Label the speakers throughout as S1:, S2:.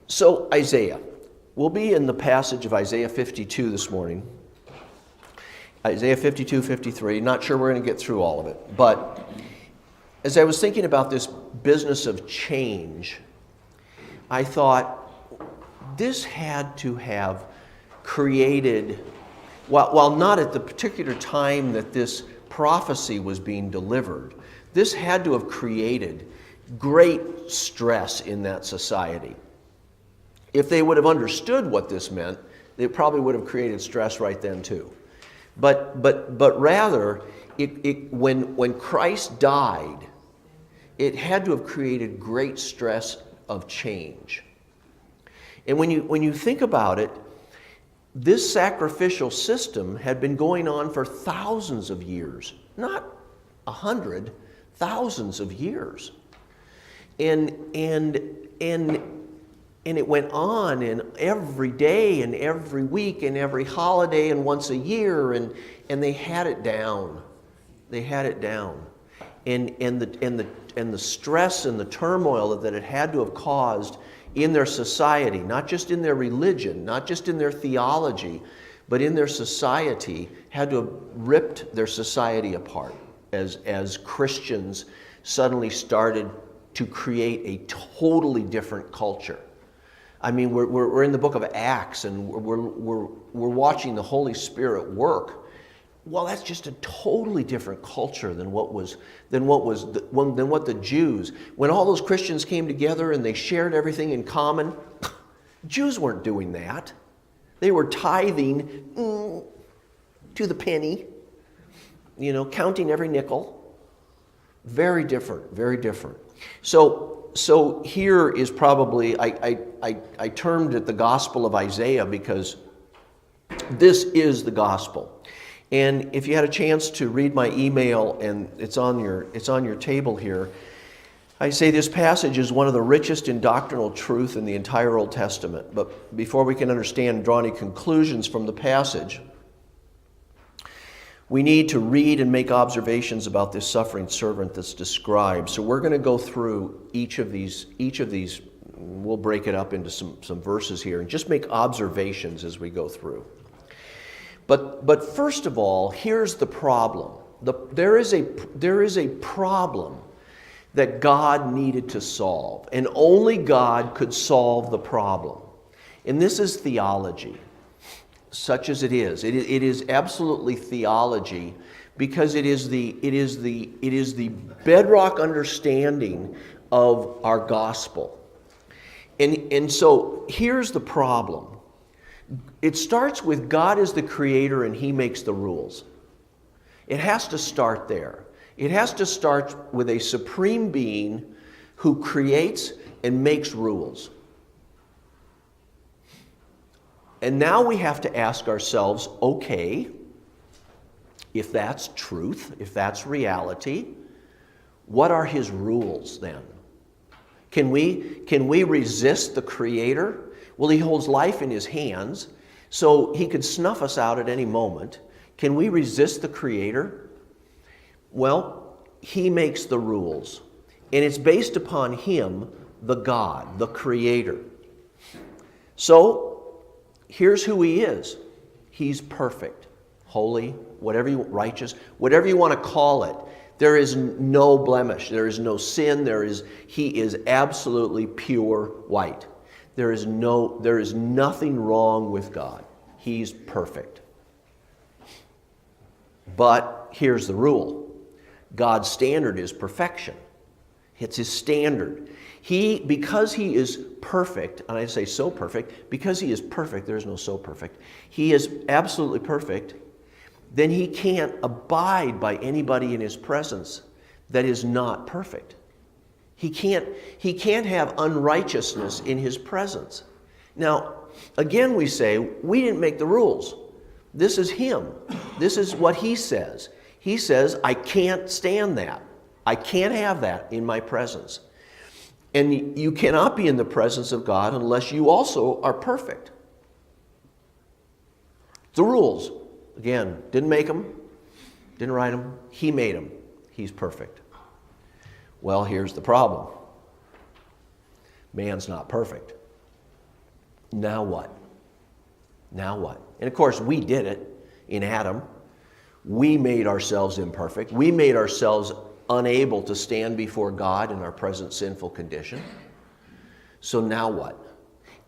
S1: So Isaiah. We'll be in the passage of Isaiah 52 this morning. Isaiah 52, 53. Not sure we're going to get through all of it. But as I was thinking about this business of change, I thought this had to have created, while not at the particular time that this prophecy was being delivered, this had to have created great stress in that society. If they would have understood what this meant, they probably would have created stress right then too. But rather, when Christ died, it had to have created great stress of change. And when you think about it, this sacrificial system had been going on for thousands of years, not 100, thousands of years. And it went on, and every day and every week and every holiday and once a year, and they had it down. They had it down. And the stress and the turmoil that it had to have caused in their society, not just in their religion, not just in their theology, but in their society, had to have ripped their society apart as Christians suddenly started to create a totally different culture. I mean, we're in the book of Acts, and we're watching the Holy Spirit work. Well, that's just a totally different culture than what the Jews. When all those Christians came together and they shared everything in common, Jews weren't doing that. They were tithing to the penny, counting every nickel. Very different, very different. So here is probably, I termed it the Gospel of Isaiah because this is the gospel. And if you had a chance to read my email, and it's on your table here, I say this passage is one of the richest in doctrinal truth in the entire Old Testament. But before we can understand and draw any conclusions from the passage, we need to read and make observations about this suffering servant that's described. So we're going to go through each of these. We'll break it up into some verses here and just make observations as we go through. But first of all, here's the problem. There is a problem that God needed to solve, and only God could solve the problem. And this is theology, such as it is. It is absolutely theology, because it is the bedrock understanding of our gospel. And so here's the problem. It starts with God is the creator and he makes the rules. It has to start there. It has to start with a supreme being who creates and makes rules. And now we have to ask ourselves, okay, if that's truth, if that's reality, what are his rules then? Can we resist the creator? Well, he holds life in his hands, so he could snuff us out at any moment. Can we resist the creator? Well, he makes the rules, and it's based upon him, the God, the creator. So here's who he is. He's perfect, holy, righteous, whatever you want to call it. There is no blemish. There is no sin. He is absolutely pure white. There is nothing wrong with God. He's perfect. But here's the rule. God's standard is perfection. It's his standard. Because he is perfect, and I say so perfect, because he is perfect, there's no so perfect. He is absolutely perfect, then he can't abide by anybody in his presence that is not perfect. He can't have unrighteousness in his presence. Now, again we say, we didn't make the rules. This is him. This is what he says. He says, I can't stand that. I can't have that in my presence. And you cannot be in the presence of God unless you also are perfect. The rules, again, didn't make them, didn't write them. He made them. He's perfect. Well, here's the problem. Man's not perfect. Now what? Now what? And of course, we did it in Adam. We made ourselves imperfect. We made ourselves unable to stand before God in our present sinful condition. So now what?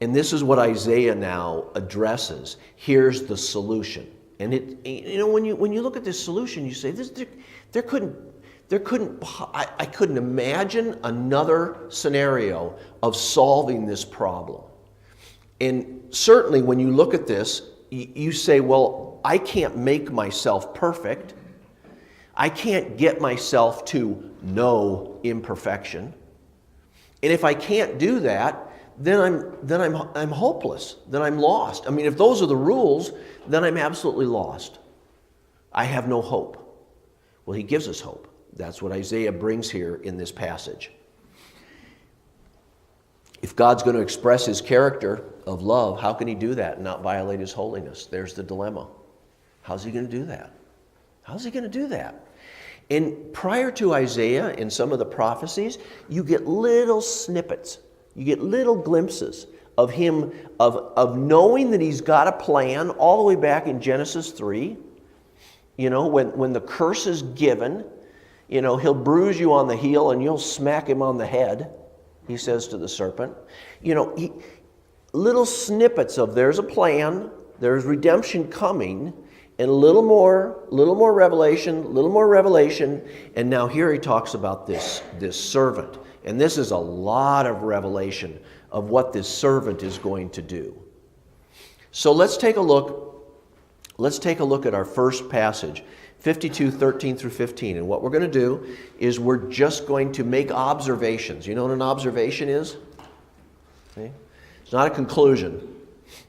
S1: And this is what Isaiah now addresses. Here's the solution. And when you look at this solution, you say I couldn't imagine another scenario of solving this problem. And certainly when you look at this, you say, well, I can't make myself perfect. I can't get myself to no imperfection. And if I can't do that, then I'm hopeless. Then I'm lost. I mean, if those are the rules, then I'm absolutely lost. I have no hope. Well, he gives us hope. That's what Isaiah brings here in this passage. If God's going to express his character of love, how can he do that and not violate his holiness? There's the dilemma. How's he going to do that? How's he going to do that? And prior to Isaiah, in some of the prophecies, you get little snippets. You get little glimpses of him, of knowing that he's got a plan all the way back in Genesis 3. You know, when the curse is given, you know, he'll bruise you on the heel and you'll smack him on the head, he says to the serpent. You know, little snippets of there's a plan, there's redemption coming, and a little more revelation, and now here he talks about this servant. And this is a lot of revelation of what this servant is going to do. So let's take a look at our first passage, 52:13 through 15. And what we're going to do is we're just going to make observations. You know what an observation is? Okay? It's not a conclusion.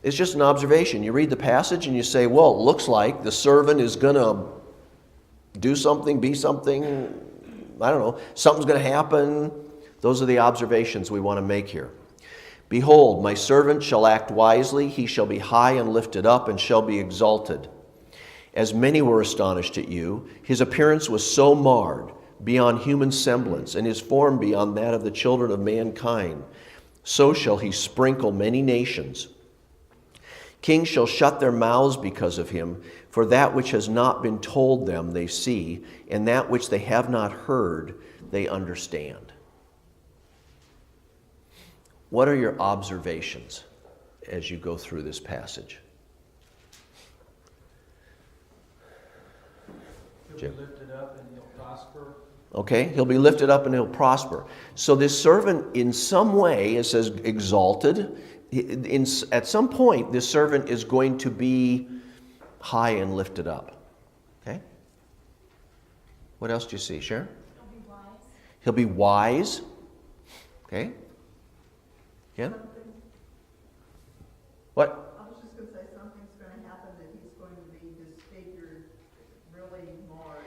S1: It's just an observation. You read the passage and you say, well, it looks like the servant is going to do something, be something, I don't know, something's going to happen. Those are the observations we want to make here. Behold, my servant shall act wisely. He shall be high and lifted up and shall be exalted. As many were astonished at you, his appearance was so marred beyond human semblance, and his form beyond that of the children of mankind. So shall he sprinkle many nations. Kings shall shut their mouths because of him, for that which has not been told them they see, and that which they have not heard they understand. What are your observations as you go through this passage?
S2: He'll be lifted up and he'll prosper.
S1: Okay, he'll be lifted up and he'll prosper. So this servant, in some way, it says exalted. At some point, this servant is going to be high and lifted up. Okay? What else do you see, Sharon?
S3: He'll be wise.
S1: He'll be wise. Okay? Yeah? What?
S4: I was just going to say something's going to happen that he's going to be disfigured really more.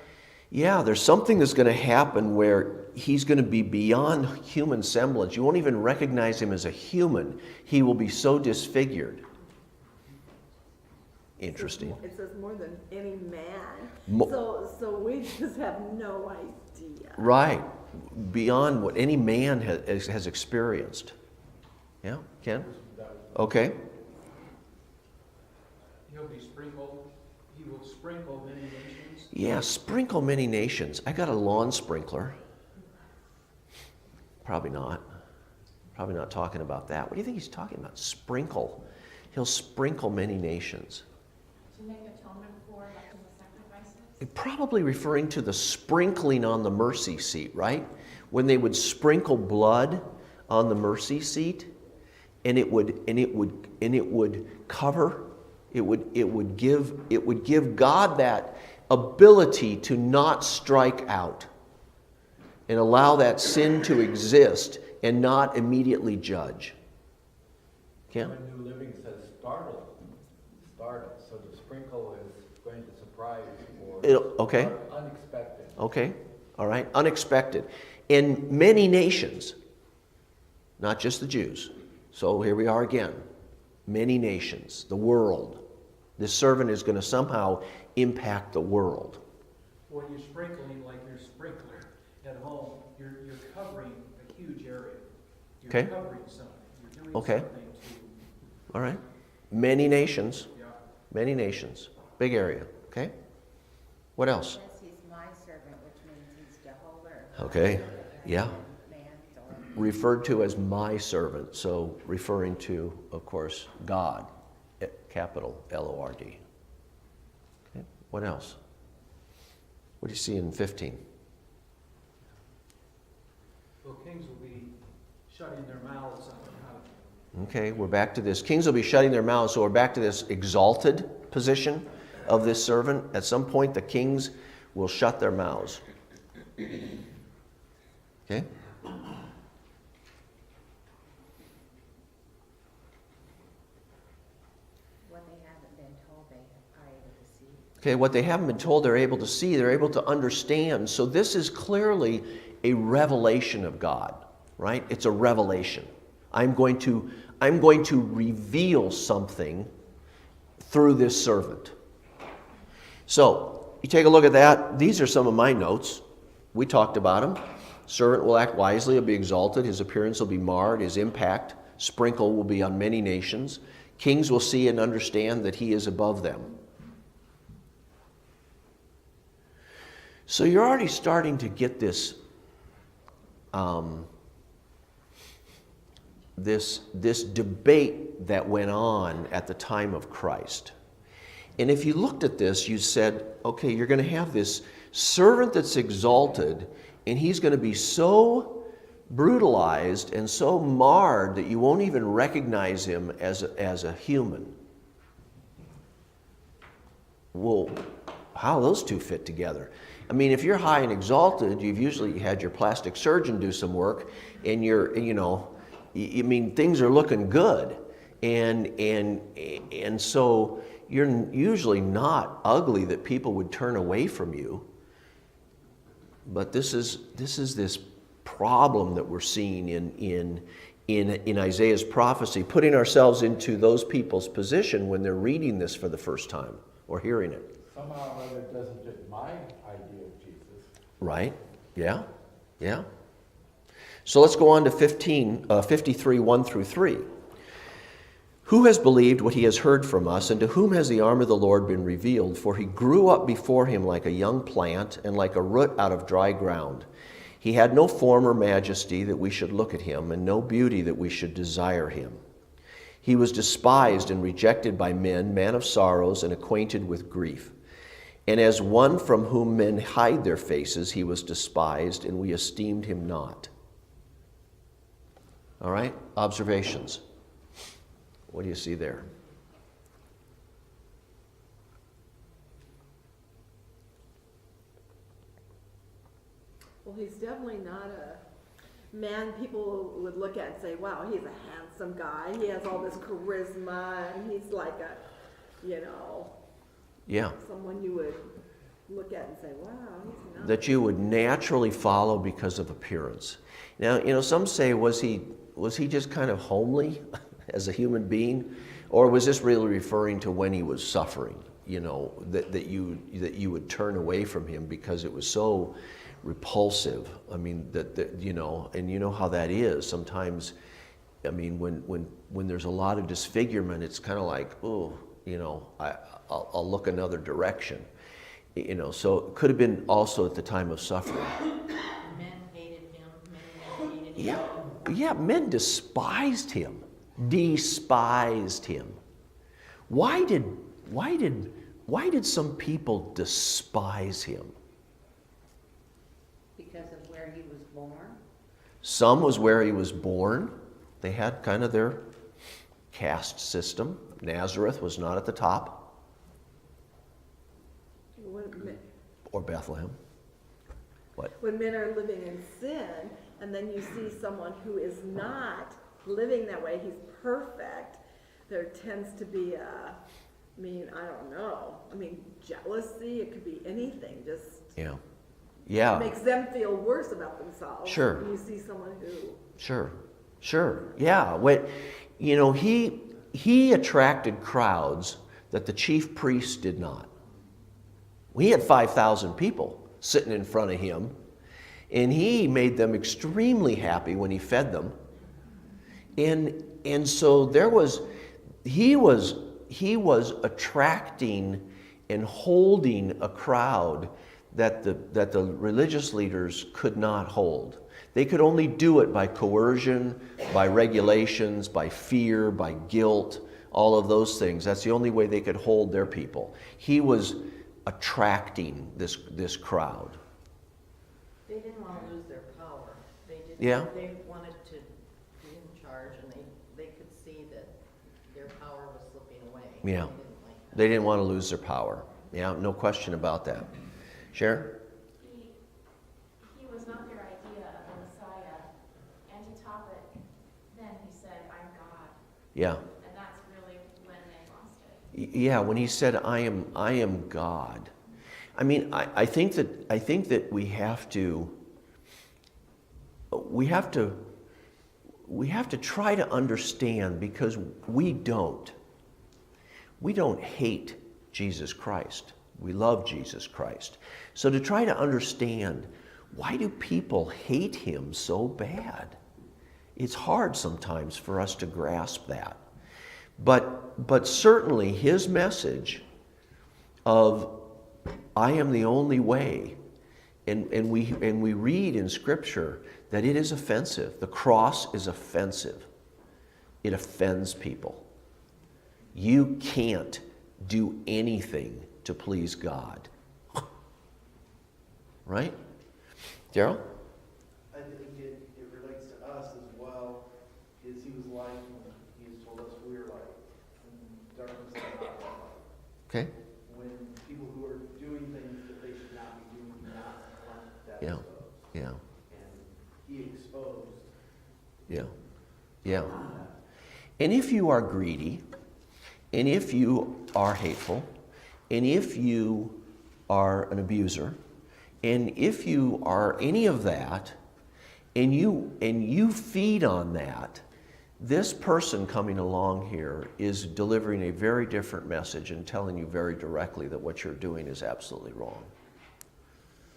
S1: Yeah, there's something that's going to happen where he's going to be beyond human semblance. You won't even recognize him as a human. He will be so disfigured. Interesting.
S4: It says more than any man.
S5: So we just have no idea.
S1: Right. Beyond what any man has experienced. Yeah, Ken? Okay.
S2: He'll be sprinkled. He will sprinkle many nations.
S1: Yeah, sprinkle many nations. I got a lawn sprinkler. Probably not. Probably not talking about that. What do you think he's talking about? Sprinkle. He'll sprinkle many nations.
S3: To make atonement for like in the sacrifices.
S1: Probably referring to the sprinkling on the mercy seat, right? When they would sprinkle blood on the mercy seat, and it would cover, it would give God that ability to not strike out and allow that sin to exist and not immediately judge. Ken?
S6: When New Living says startled, so the sprinkle is going to surprise or
S1: Okay.
S6: unexpected.
S1: Okay, all right, unexpected. In many nations, not just the Jews. So here we are again. Many nations, the world. This servant is going to somehow impact the world.
S2: When you're sprinkling like your sprinkler at home, you're covering a huge area. You're
S1: Okay.
S2: covering something. You're doing
S1: Okay.
S2: something
S1: All right. Many nations.
S2: Yeah.
S1: Many nations. Big area. Okay. What else?
S7: Says he's my servant, which means he's Jehovah.
S1: Okay. Yeah.
S7: Man, so
S1: Referred to as my servant. So referring to, of course, God. Capital Lord. Okay. What else? What do you see in 15?
S2: So kings will be shutting their mouths on how
S1: Okay, we're back to this. Kings will be shutting their mouths, so we're back to this exalted position of this servant. At some point, the kings will shut their mouths. Okay?
S7: what they haven't been told they are able to see.
S1: Okay, what they haven't been told they're able to see, they're able to understand. So this is clearly a revelation of God, right? It's a revelation. I'm going to reveal something through this servant. So, you take a look at that. These are some of my notes. We talked about them. Servant will act wisely, will be exalted. His appearance will be marred. His impact, sprinkle, will be on many nations. Kings will see and understand that he is above them. So you're already starting to get this this debate that went on at the time of Christ. And if you looked at this, you said, okay, you're going to have this servant that's exalted, and he's going to be so brutalized and so marred that you won't even recognize him as a human. Well, how do those two fit together? I mean, if you're high and exalted, you've usually had your plastic surgeon do some work, and things are looking good. And so you're usually not ugly that people would turn away from you. But this is this problem that we're seeing in Isaiah's prophecy, putting ourselves into those people's position when they're reading this for the first time or hearing it.
S6: Somehow or other it doesn't fit my idea of Jesus.
S1: Right? Yeah. Yeah. So let's go on to 53, 1 through 3. Who has believed what he has heard from us, and to whom has the arm of the Lord been revealed? For he grew up before him like a young plant, and like a root out of dry ground. He had no form or majesty that we should look at him, and no beauty that we should desire him. He was despised and rejected by men, man of sorrows and acquainted with grief. And as one from whom men hide their faces, he was despised, and we esteemed him not. All right, observations. What do you see there?
S5: Well, he's definitely not a man people would look at and say, wow, he's a handsome guy. He has all this charisma, and he's like
S1: Yeah.
S5: someone you would look at and say, wow, he's not.
S1: That you would naturally follow because of appearance. Now, some say, was he just kind of homely as a human being? Or was this really referring to when he was suffering? That you would turn away from him because it was so repulsive. I mean, and you know how that is. Sometimes, I mean, when there's a lot of disfigurement, it's kind of like, oh, I'll look another direction. So it could have been also at the time of suffering.
S7: Men hated him, men hated him.
S1: Yeah, men despised him. Despised him. Why did some people despise him?
S7: Because of where he was born.
S1: Some was where he was born. They had kind of their caste system. Nazareth was not at the top. Or Bethlehem. What?
S5: When men are living in sin, and then you see someone who is not living that way, he's perfect, there tends to be jealousy, it could be anything, just
S1: Yeah.
S5: makes them feel worse about themselves.
S1: Sure.
S5: When you see someone who...
S1: Sure. Yeah. He attracted crowds that the chief priests did not. He had 5,000 people sitting in front of him, and he made them extremely happy when he fed them. And so there was he was attracting and holding a crowd that the religious leaders could not hold. They could only do it by coercion, by regulations, by fear, by guilt, all of those things. That's the only way they could hold their people. He was attracting this crowd.
S8: They didn't want to lose their power.
S1: Yeah.
S8: They wanted to be in charge, and they could see that their power was slipping away.
S1: Yeah.
S8: They didn't like that.
S1: They didn't want to lose their power. Yeah, no question about that. Sharon?
S3: He was not their idea of the Messiah, and to top it, then he said, I'm God,
S1: Yeah.
S3: and that's really when they lost it.
S1: Yeah, when he said, I am God. I mean, I think that we have to try to understand, because we don't hate Jesus Christ. We love Jesus Christ. So to try to understand, why do people hate him so bad? It's hard sometimes for us to grasp that. But certainly his message of I am the only way, and we read in Scripture that it is offensive. The cross is offensive. It offends people. You can't do anything to please God. Right? Daryl?
S9: I think it relates to us as well, is he was light when he has told us we are light, and darkness is not light.
S1: Okay.
S9: When people who are doing things that they should not be doing do not want that
S1: Yeah.
S9: exposed.
S1: Yeah.
S9: And he exposed
S1: Yeah. Yeah. And if you are greedy, and if you are hateful, and if you are an abuser, and if you are any of that, and you feed on that, this person coming along here is delivering a very different message and telling you very directly that what you're doing is absolutely wrong.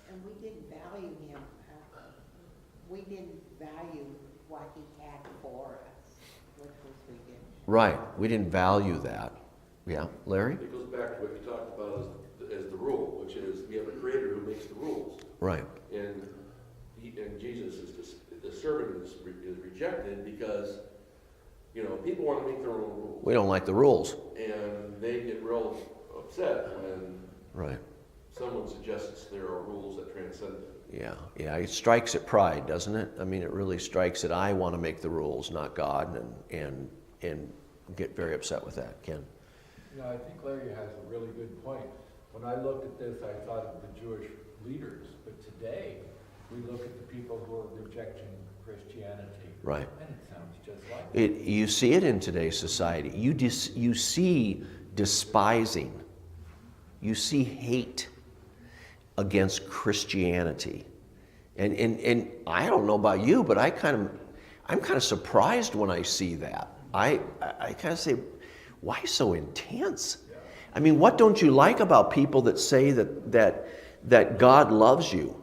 S7: And we didn't value him. We didn't value what he had for us, which was redemption.
S1: Right. We didn't value that. Yeah. Larry?
S10: It goes back to what you talked about as the rule, which is we have a creator who makes the rules.
S1: Right.
S10: And Jesus is the servant is rejected because, people want to make their own rules.
S1: We don't like the rules.
S10: And they get real upset when
S1: Right.
S10: someone suggests there are rules that transcend it.
S1: Yeah, it strikes at pride, doesn't it? I mean, it really strikes at I want to make the rules, not God, and get very upset with that. Ken?
S6: I think Larry has a really good point. When I looked at this, I thought of the Jewish leaders, but today we look at the people who are rejecting Christianity.
S1: Right.
S6: And it sounds just like
S1: You see it in today's society. You see despising. You see hate against Christianity. And I don't know about you, but I'm kind of surprised when I see that. I kind of say, why so intense? I mean, what don't you like about people that say that God loves you?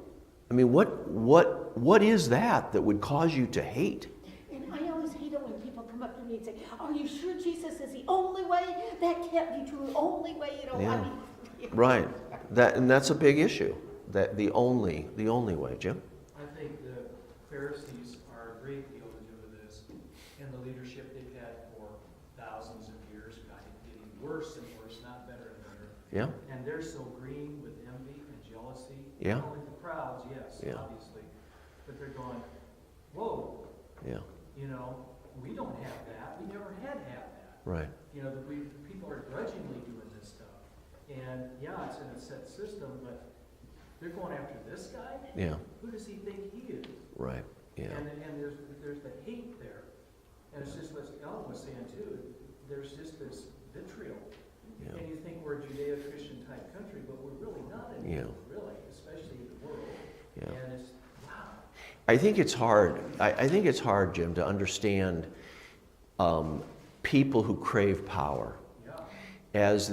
S1: I mean, what is that would cause you to hate?
S11: And I always hate it when people come up to me and say, "Are you sure Jesus is the only way? That can't be true. The only way,
S1: Yeah.
S11: I mean."
S1: Right. That's a big issue. That the only way, Jim.
S2: I think the Pharisees are a great deal to do with this, and the leadership they've had for thousands of years, getting worse and worse, not better and better.
S1: Yeah.
S2: And they're so green with envy and jealousy.
S1: Yeah.
S2: Not only the crowds, yes,
S1: Yeah.
S2: obviously, but they're going, whoa,
S1: Yeah.
S2: we don't have that. We never had that.
S1: Right.
S2: People are grudgingly doing this stuff. And yeah, it's in a set system, but they're going after this guy?
S1: Yeah.
S2: Who does he think he is?
S1: Right. Yeah.
S2: And there's the hate there. And it's just what Ellen was saying too. There's just this vitriol.
S1: Yeah.
S2: And you think we're a Judeo-Christian type country, but we're really not anymore, really, especially in the world.
S1: Yeah.
S2: And it's, wow.
S1: I think it's hard. I think it's hard, Jim, to understand people who crave power as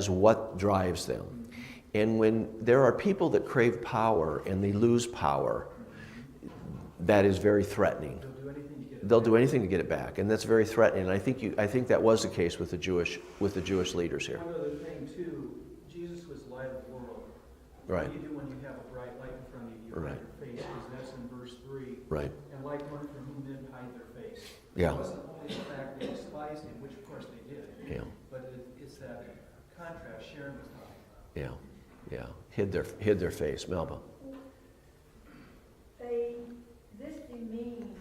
S1: what drives them. And when there are people that crave power and they lose power, that is very threatening.
S2: They'll do anything to get it
S1: They'll
S2: back.
S1: do anything to get it back, and that's very threatening. And I think that was the case with the Jewish leaders here.
S2: One other thing too, Jesus was the light of the world.
S1: Right.
S2: What do you do when you have a bright light in front of you? You
S1: Right.
S2: hide your face, because that's in verse 3.
S1: Right.
S2: And like one from whom men hide their face.
S1: Yeah.
S2: It wasn't only the fact they despised him, which of course they did,
S1: Yeah.
S2: but it's that contrast Sharon was talking about.
S1: Yeah. Hid their face. Melba.
S11: This demeans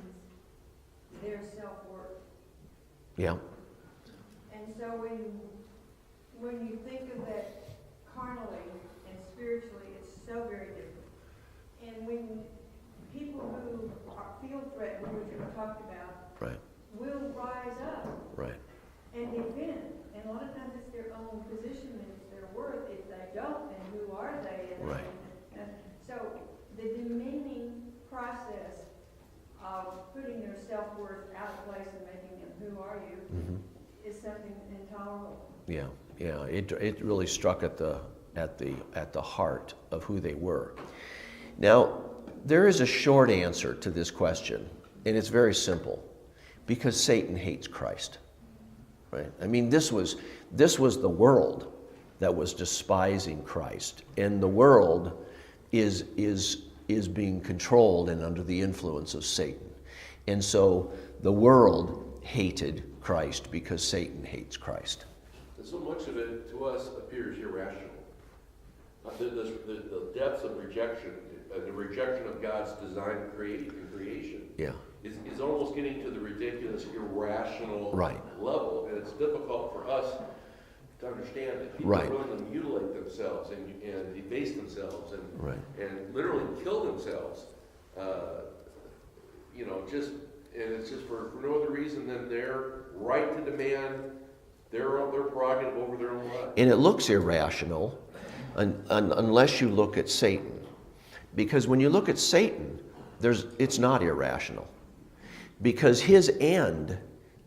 S11: their self-worth.
S1: Yeah.
S11: And so when you think of that carnally and spiritually, it's so very different. And when people who feel threatened, which we talked about,
S1: Right.
S11: will rise up
S1: Right.
S11: and defend. And a lot of times it's their own position and it's their worth. If they don't, then who are they?
S1: Right.
S11: And so the demeaning process of putting their self-worth out of place and making them, who are you,
S1: Mm-hmm.
S11: is something intolerable.
S1: Yeah. It really struck at the heart of who they were. Now, there is a short answer to this question, and it's very simple. Because Satan hates Christ. Right? I mean, this was the world that was despising Christ, and the world is being controlled and under the influence of Satan. And so the world hated Christ because Satan hates Christ.
S10: And so much of it to us appears irrational. The depths of rejection, the rejection of God's design and creation,
S1: Yeah.
S10: is almost getting to the ridiculous, irrational
S1: Right.
S10: level, and it's difficult for us to understand that people
S1: Right.
S10: are willing to mutilate themselves and debase themselves and
S1: Right.
S10: and literally kill themselves. And it's just for no other reason than their right to demand their prerogative over their own life.
S1: And it looks irrational unless you look at Satan. Because when you look at Satan, it's not irrational. Because his end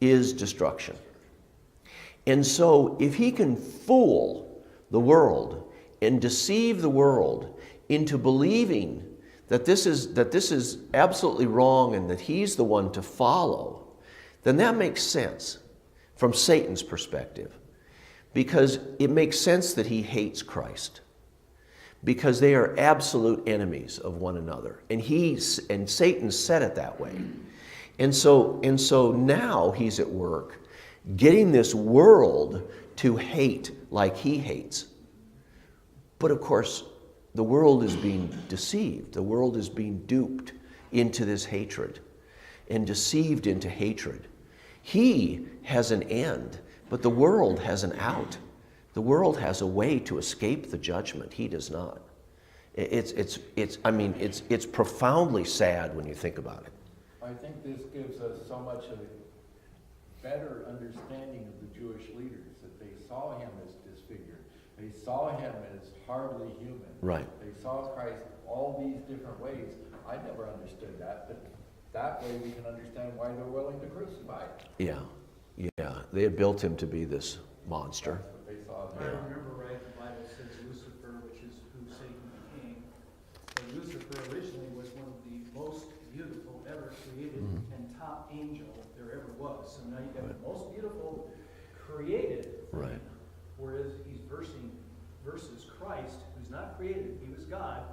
S1: is destruction. And so if he can fool the world and deceive the world into believing that this is absolutely wrong and that he's the one to follow, then that makes sense from Satan's perspective. Because it makes sense that he hates Christ. Because they are absolute enemies of one another. And Satan said it that way. And so now he's at work getting this world to hate like he hates. But of course, the world is being deceived. The world is being duped into this hatred and deceived into hatred. He has an end, but the world has an out. The world has a way to escape the judgment. He does not. It's profoundly sad when you think about it.
S6: I think this gives us so much of a better understanding of the Jewish leaders, that they saw him as disfigured. They saw him as hardly human.
S1: Right.
S6: They saw Christ all these different ways. I never understood that, but that way we can understand why they're willing to crucify him.
S1: Yeah. They had built him to be this monster.
S6: That's what they saw.
S2: If I remember right, the Bible says Lucifer, which is who Satan became. But Lucifer originally was one of the most beautiful ever created and top angel there ever was. So now you've got the most beautiful created thing,
S1: Right.
S2: whereas he's versus Christ, who's not created, he was God.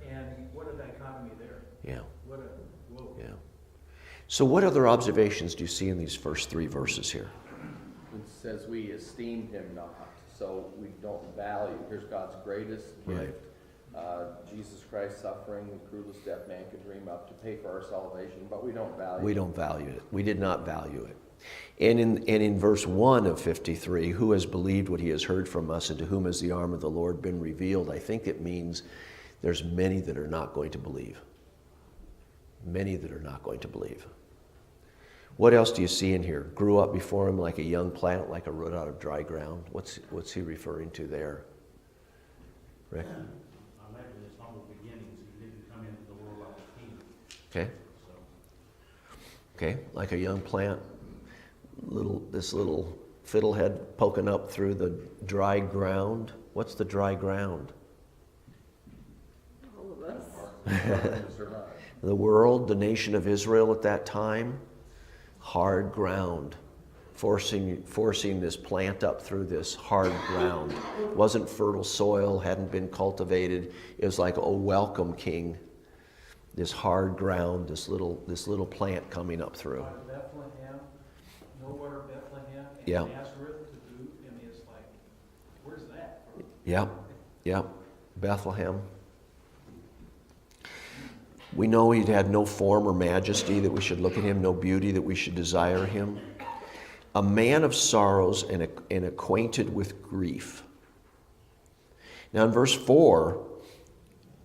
S2: And what a dichotomy there.
S1: Yeah.
S2: Whoa.
S1: Yeah. So what other observations do you see in these first 3 verses here?
S12: It says we esteem him not, so we don't value. Here's God's greatest gift.
S1: Right.
S12: Jesus Christ suffering the cruelest death man could dream up to pay for our salvation, but we don't value
S1: We
S12: it.
S1: don't value it. We did not value it. And in verse 1 of 53, who has believed what he has heard from us, and to whom has the arm of the Lord been revealed? I think it means there's many that are not going to believe. Many that are not going to believe. What else do you see in here? Grew up before him like a young plant, like a root out of dry ground. What's he referring to there? Rick?
S13: I imagine his humble beginnings. He didn't come into the world like a king.
S1: Okay.
S13: So
S1: Okay, like a young plant, this little fiddlehead poking up through the dry ground. What's the dry ground?
S5: All of us.
S12: To survive.
S1: The world, the nation of Israel at that time. hard ground, forcing this plant up through this hard ground. It wasn't fertile soil, hadn't been cultivated. It was like, oh, welcome, King. This hard ground, this little plant coming up through.
S2: Out of Bethlehem, nowhere Bethlehem, and
S1: Yeah.
S2: Nazareth to boot, I mean, it's like, where's that?
S1: Yep. Bethlehem. We know he had no form or majesty that we should look at him, no beauty that we should desire him. A man of sorrows and acquainted with grief. Now in verse 4,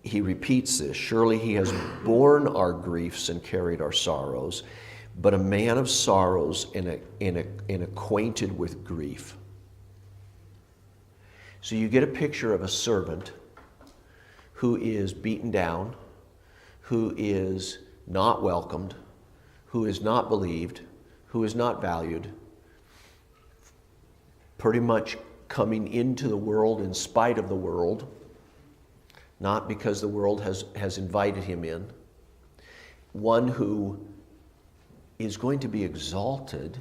S1: he repeats this. Surely he has borne our griefs and carried our sorrows, but a man of sorrows and acquainted with grief. So you get a picture of a servant who is beaten down, who is not welcomed, who is not believed, who is not valued, pretty much coming into the world in spite of the world, not because the world has invited him in. One who is going to be exalted,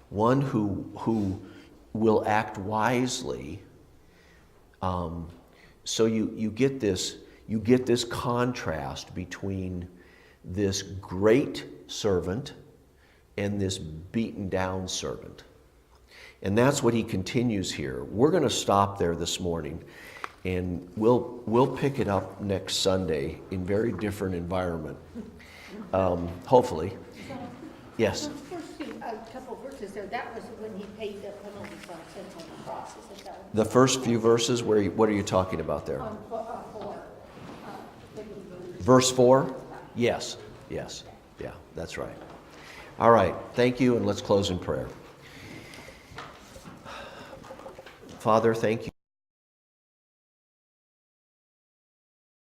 S1: one who will act wisely. So you get this contrast between this great servant and this beaten down servant. And that's what he continues here. We're going to stop there this morning, and we'll pick it up next Sunday in very different environment, hopefully. Yes?
S7: The first couple verses there, that was when he paid the penalty for our sins on the cross, isn't that what?
S1: The first few verses, what are you talking about there? Verse 4? Yes. Yeah, that's right. All right, thank you, and let's close in prayer. Father, thank you.